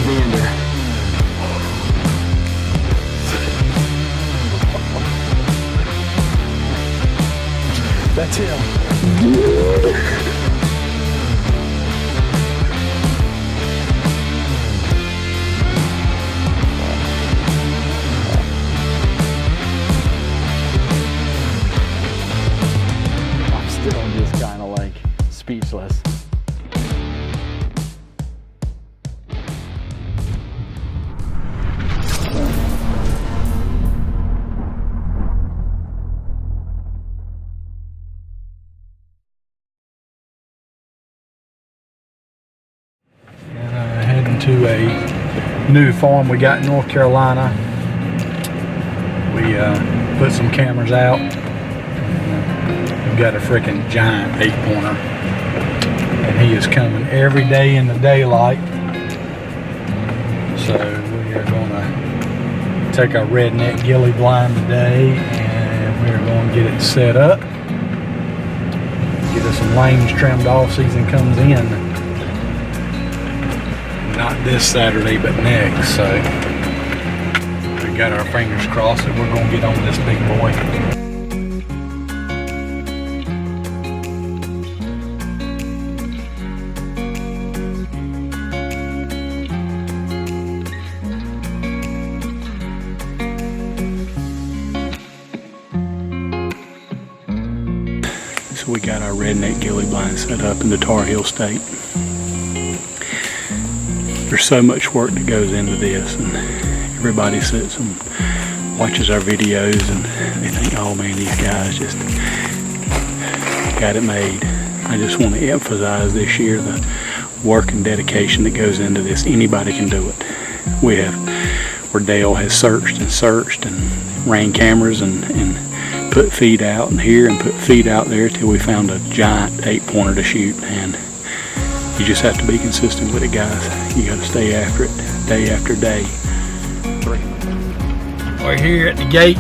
gander. That's him. I'm still just kind of like speechless. To a new farm we got in North Carolina. We put some cameras out. We've got a freaking giant 8-pointer, and he is coming every day in the daylight. So we are going to take our redneck ghillie blind today, and we are going to get it set up. Get us some lanes trimmed off. Season comes in. Not this Saturday, but next, so we got our fingers crossed that we're gonna get on this big boy. So we got our redneck ghillie blind set up in the Tar Heel State. There's so much work that goes into this, and everybody sits and watches our videos and they think, oh man, these guys just got it made. I just want to emphasize this year the work and dedication that goes into this. Anybody can do it. Where Dale has searched and ran cameras and put feed out and here and put feed out there till we found a giant 8-pointer to shoot. And you just have to be consistent with it, guys. You got to stay after it day after day. We're here at the gate.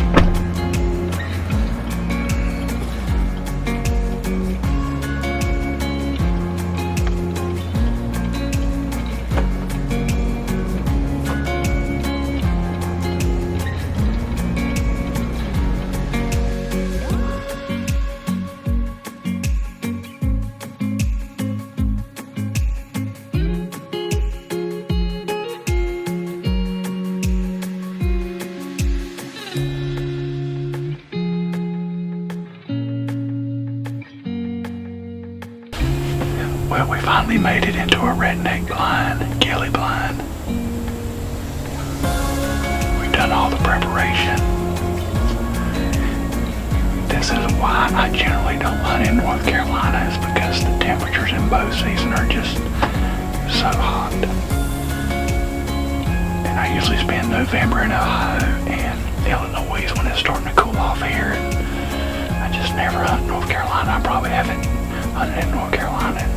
Well, we finally made it into a redneck blind, ghillie blind. We've done all the preparation. This is why I generally don't hunt in North Carolina, is because the temperatures in bow season are just so hot. And I usually spend November in Ohio and Illinois when it's starting to cool off here. And I just never hunt North Carolina. I probably haven't hunted in North Carolina in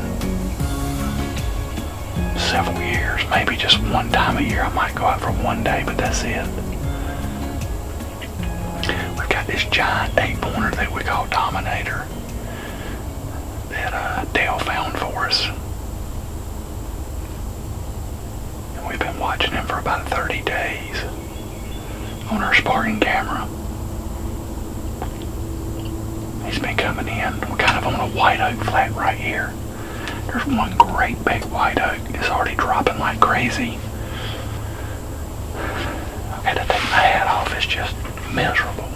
several years. Maybe just one time a year I might go out for one day, but that's it. We've got this giant 8-pointer that we call Dominator that Dale found for us. And we've been watching him for about 30 days on our Spartan camera. He's been coming in. We're kind of on a white oak flat right here. There's one great big white oak. It's already dropping like crazy. I've got to take my hat off. It's just miserable.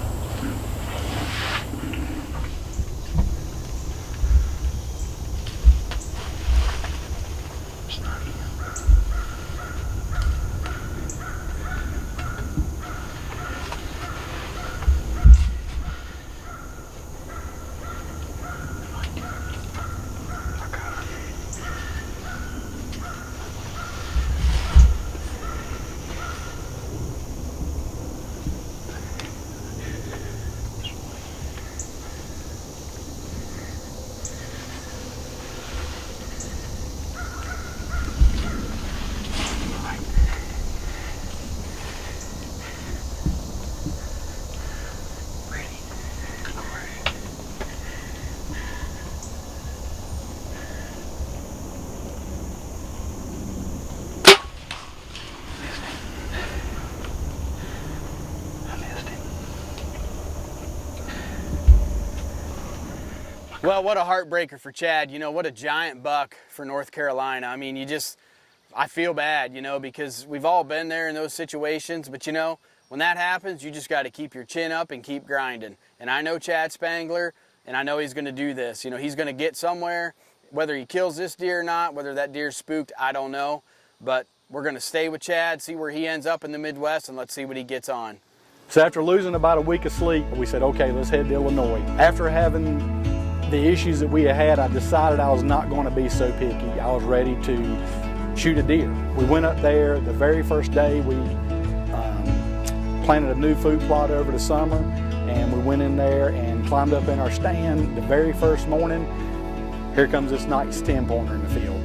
Well, what a heartbreaker for Chad. You know, what a giant buck for North Carolina. I mean, I feel bad, you know, because we've all been there in those situations. But, you know, when that happens, you just got to keep your chin up and keep grinding. And I know Chad Spangler, and I know he's going to do this. You know, he's going to get somewhere. Whether he kills this deer or not, whether that deer's spooked, I don't know. But we're going to stay with Chad, see where he ends up in the Midwest, and let's see what he gets on. So after losing about a week of sleep, we said, okay, let's head to Illinois. After having the issues that we had, I decided I was not going to be so picky. I was ready to shoot a deer. We went up there the very first day. We planted a new food plot over the summer, and we went in there and climbed up in our stand the very first morning. Here comes this nice 10-pointer in the field.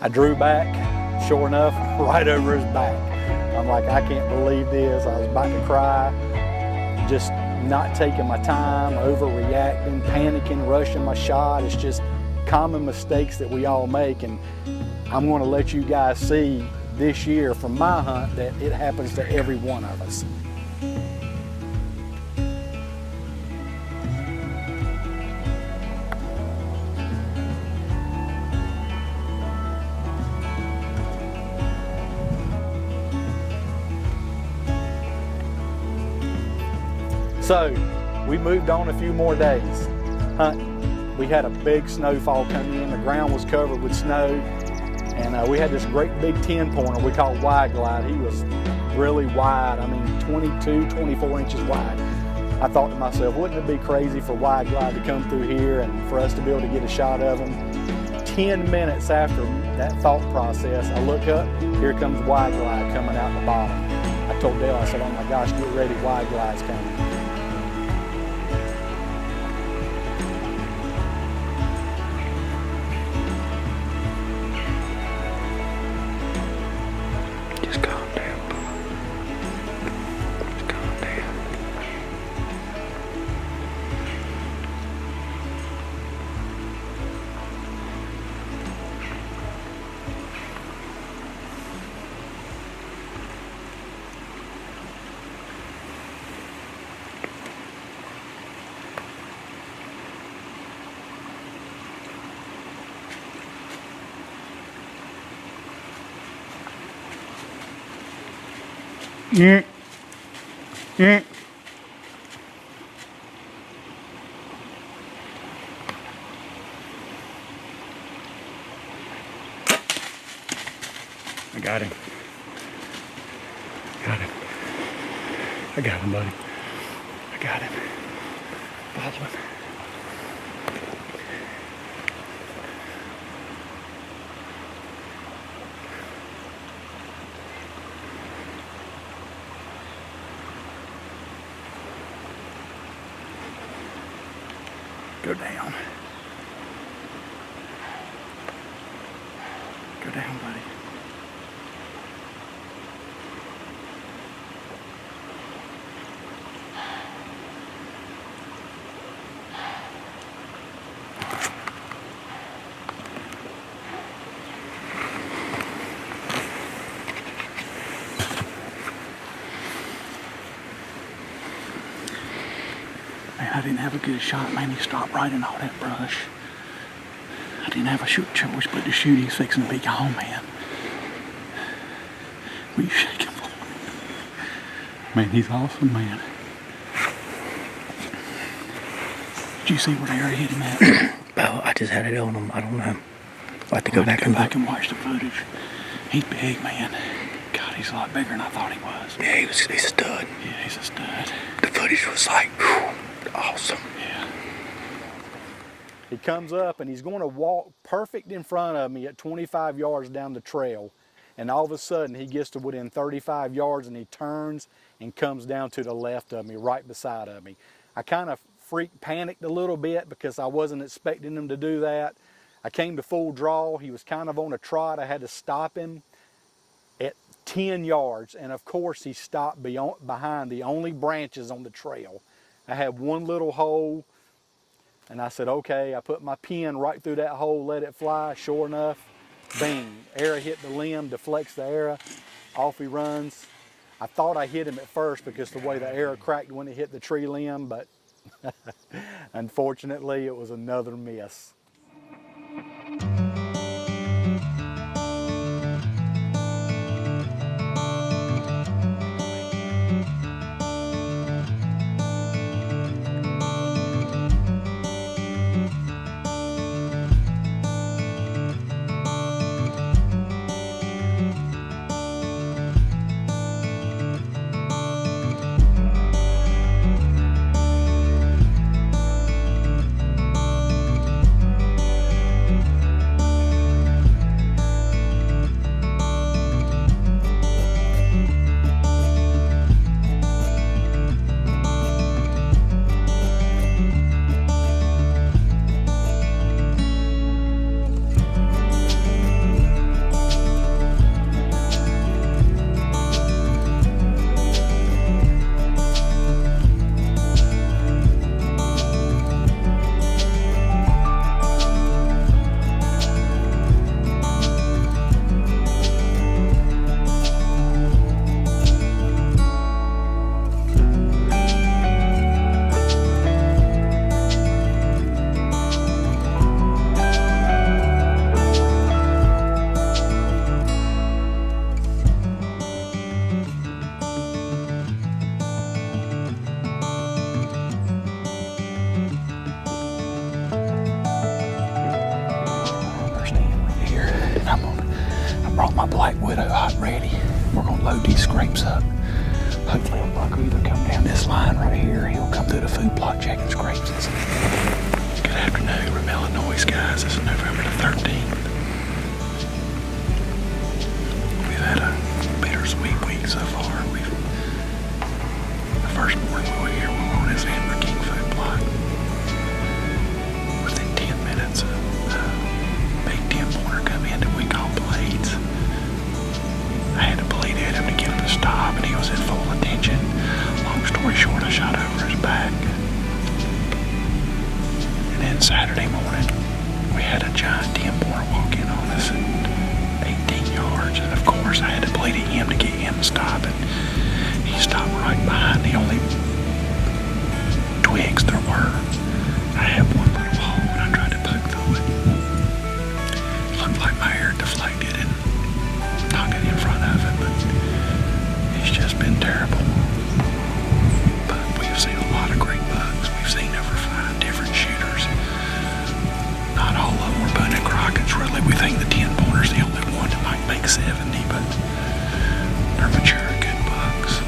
I drew back, sure enough, right over his back. I'm like, I can't believe this. I was about to cry, just not taking my time, overreacting, panicking, rushing my shot. It's just common mistakes that we all make, and I'm going to let you guys see this year from my hunt that it happens to every one of us. So we moved on a few more days hunting. We had a big snowfall coming in. The ground was covered with snow, and we had this great big 10-pointer we called Wide Glide. He was really wide. I mean, 22, 24 inches wide. I thought to myself, wouldn't it be crazy for Wide Glide to come through here and for us to be able to get a shot of him? 10 minutes after that thought process, I look up, here comes Wide Glide coming out the bottom. I told Dale, I said, oh my gosh, get ready, Wide Glide's coming. Yeah. Yeah. I got him. Got him. I got him, buddy. I got him. Follow him. Go down. Go down, buddy. Man, I didn't have a good shot, man. He stopped right in all that brush. I didn't have a choice but to shoot. He's fixing to be gone, man. Will you shake him for me? Man, he's awesome, man. Did you see where the area hit him at? Oh, I just had it on him. I don't know. I'll have to go back and watch the footage. He's big, man. God, he's a lot bigger than I thought he was. Yeah, he's a stud. Yeah, he's a stud. The footage was like, whew, awesome. Yeah. He comes up and he's going to walk perfect in front of me at 25 yards down the trail. And all of a sudden he gets to within 35 yards and he turns and comes down to the left of me, right beside of me. I kind of panicked a little bit because I wasn't expecting him to do that. I came to full draw. He was kind of on a trot. I had to stop him at 10 yards. And of course he stopped behind the only branches on the trail. I had one little hole, and I said, okay. I put my pin right through that hole, let it fly. Sure enough, bang, arrow hit the limb, deflects the arrow, off he runs. I thought I hit him at first because the way the arrow cracked when it hit the tree limb, but unfortunately it was another miss. I brought my black widow hot ready. We're gonna load these scrapes up. Hopefully a buck will either come down this line right here, or he'll come through the food plot checking scrapes. Good afternoon from Illinois, guys. This is November the 13th. We've had a bittersweet week so far. The first morning we were here, we were on this Amber King food plot. Within 10 minutes, a big 10-pointer come in that we call Blades. I had to bleed at him to get him to stop, and he was at full attention. Long story short, I shot over his back. And then Saturday morning, we had a giant 10-pointer walk in on us at 18 yards. And of course, I had to bleed at him to get him to stop. And he stopped right behind the only twigs there were. I had one little hole, and I tried to poke through it. It looked like my hair deflected and knocked it in front of it, but it's just been terrible. But we've seen a lot of great bucks. We've seen over 5 different shooters. Not all of them were Bunny Crockett's, really. We think the 10-pointer's the only one that might make 70, but they're mature, good bucks.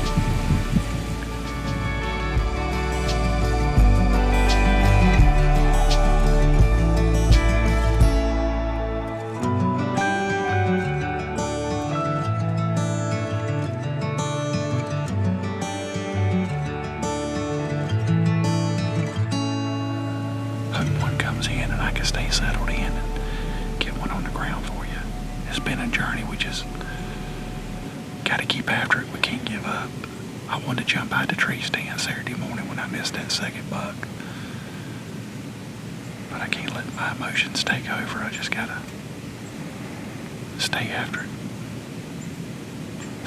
Hope one comes in and I can stay settled in and get one on the ground for you. It's been a journey. We just got to keep after it. We can't give up. I wanted to jump out the tree stand Saturday morning when I missed that second buck, but I can't let my emotions take over. I just got to stay after it.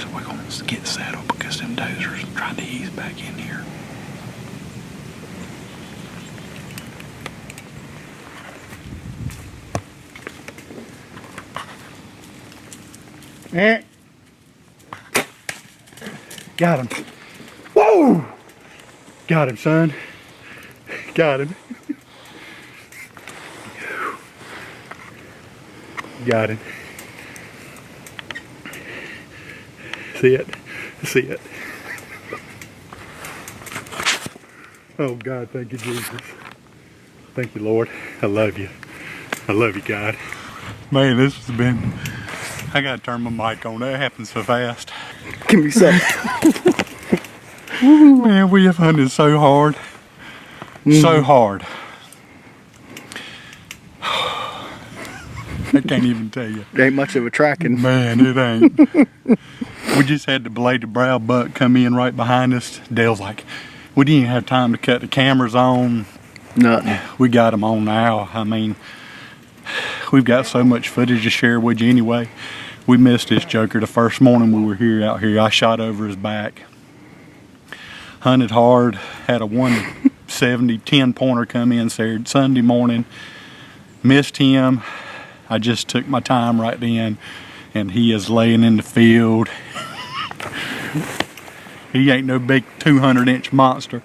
So we're going to get settled because them dozers are trying to ease back in here. Got him. Whoa! Got him, son. Got him. Got him. See it? See it. Oh, God, thank you, Jesus. Thank you, Lord. I love you. I love you, God. Man, this has been... I gotta turn my mic on. That happens so fast. Give me some. Man, we have hunted so hard. So hard. I can't even tell you. There ain't much of a tracking. Man, it ain't. We just had the bladed brow buck come in right behind us. Dale's like, we didn't even have time to cut the cameras on. Nothing. We got them on now. I mean, we've got so much footage to share with you anyway. We missed this joker the first morning we were out here. I shot over his back. Hunted hard. Had a 170 10-pointer come in Saturday, Sunday morning. Missed him. I just took my time right then, and he is laying in the field. He ain't no big 200-inch monster,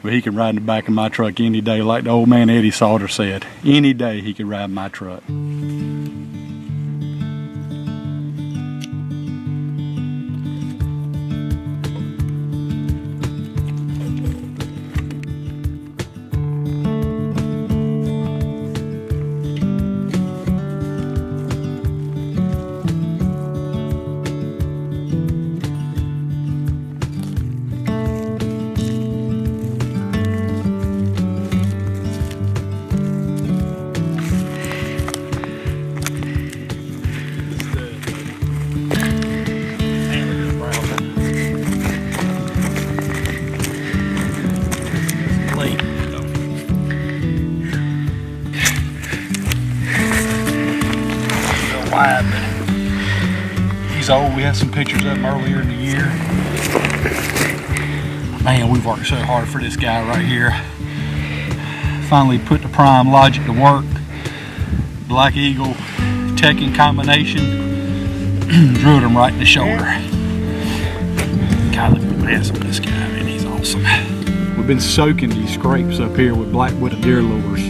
but he can ride in the back of my truck any day, like the old man Eddie Salter said. Any day he could ride my truck. He's old. We had some pictures of him earlier in the year. Man, we've worked so hard for this guy right here. Finally put the prime logic to work. Black Eagle Tekken combination. Drilled him right in the shoulder. God, look at the mess on this guy, man. He's awesome. We've been soaking these scrapes up here with black widow deer lures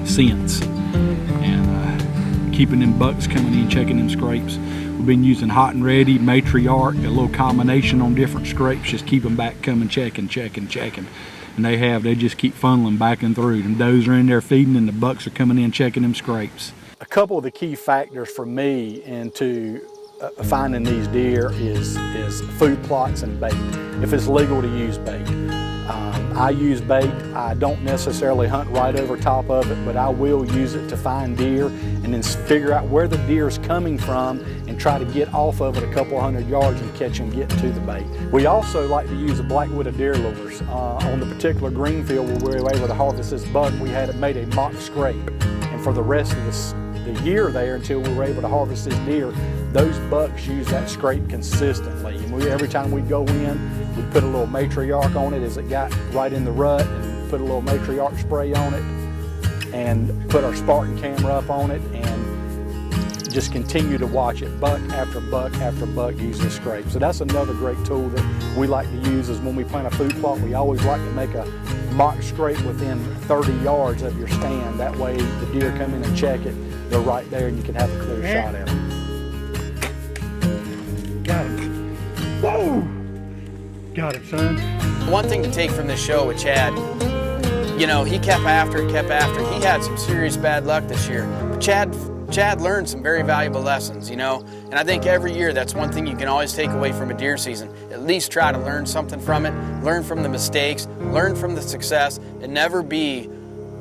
since. And keeping them bucks coming in, checking them scrapes. We've been using hot and ready, matriarch, a little combination on different scrapes, just keep them back coming, checking. And they just keep funneling back and through. And does are in there feeding, and the bucks are coming in, checking them scrapes. A couple of the key factors for me into finding these deer is food plots and bait, if it's legal to use bait. I use bait. I don't necessarily hunt right over top of it, but I will use it to find deer and then figure out where the deer is coming from and try to get off of it a couple hundred yards and catch them getting to the bait. We also like to use the black widow deer lures. On the particular green field where we were able to harvest this buck, we had it made a mock scrape. And for the rest of the year there, until we were able to harvest this deer, those bucks use that scrape consistently. And every time we go in, we'd put a little matriarch on it as it got right in the rut, and put a little matriarch spray on it, and put our Spartan camera up on it, and just continue to watch it, buck after buck after buck using scrape. So that's another great tool that we like to use, is when we plant a food plot, we always like to make a mock scrape within 30 yards of your stand. That way the deer come in and check it, they're right there and you can have a clear shot at them. Got him. Whoa! Got him, son. One thing to take from this show with Chad, you know, he kept after it, He had some serious bad luck this year. But Chad learned some very valuable lessons, you know, and I think every year that's one thing you can always take away from a deer season. At least try to learn something from it, learn from the mistakes, learn from the success, and never be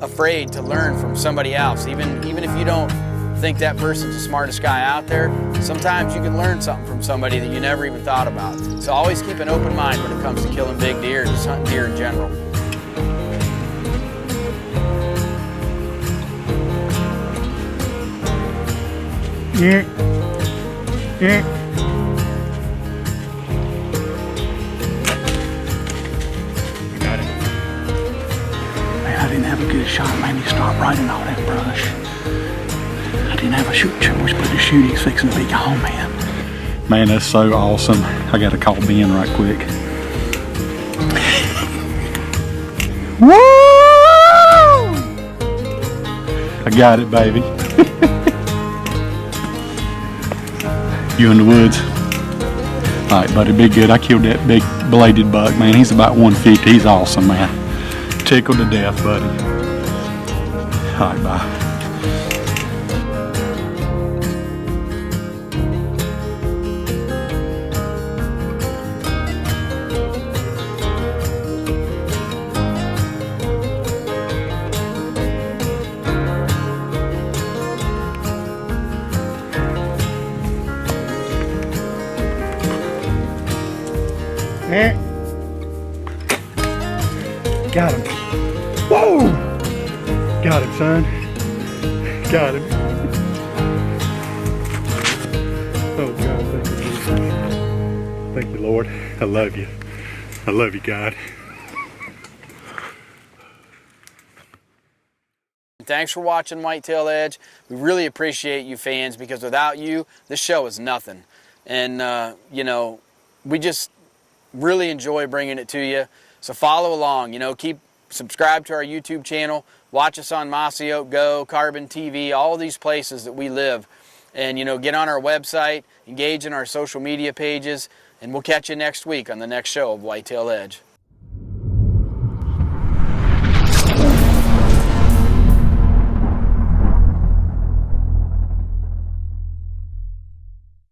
afraid to learn from somebody else. Even if you don't think that person's the smartest guy out there, sometimes you can learn something from somebody that you never even thought about. So always keep an open mind when it comes to killing big deer and just hunting deer in general. Got it. Man, I didn't have a good shot, man. He stopped right in all that brush. I didn't have a shooting choice, but the shooting's fixing to be gone, man. Man, that's so awesome. I gotta call Ben right quick. Woo! I got it, baby. You in the woods? All right, buddy, be good. I killed that big bladed buck, man. He's about 150. He's awesome, man. Tickled to death, buddy. All right, bye. Got him. Whoa! Got him, son. Got him. Oh, God, thank you, Jesus. Thank you, Lord. I love you. I love you, God. Thanks for watching Whitetail Edge. We really appreciate you fans, because without you, this show is nothing. And, you know, we just really enjoy bringing it to you. So follow along, you know, subscribe to our YouTube channel, watch us on Mossy Oak Go, Carbon TV, all these places that we live. And, you know, get on our website, engage in our social media pages, and we'll catch you next week on the next show of Whitetail Edge.